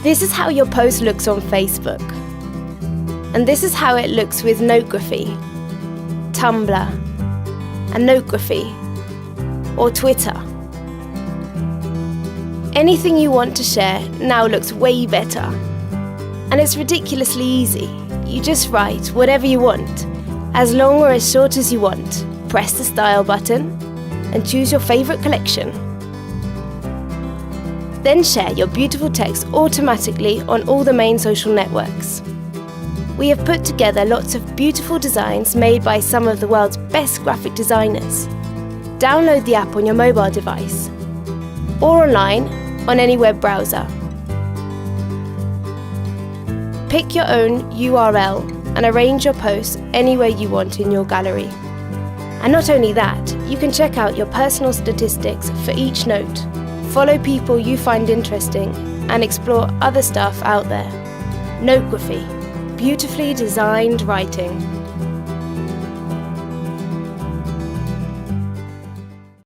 This is how your post looks on Facebook. And this is how it looks with Notegraphy, Tumblr, and Notegraphy, or Twitter. Anything you want to share now looks way better. And it's ridiculously easy. You just write whatever you want, as long or as short as you want. Press the style button and choose your favorite collection. Then share your beautiful text automatically on all the main social networks. We have put together lots of beautiful designs made by some of the world's best graphic designers. Download the app on your mobile device or online on any web browser. Pick your own URL and arrange your posts anywhere you want in your gallery. And not only that, you can check out your personal statistics for each note, follow people you find interesting, and explore other stuff out there. Notegraphy, beautifully designed writing.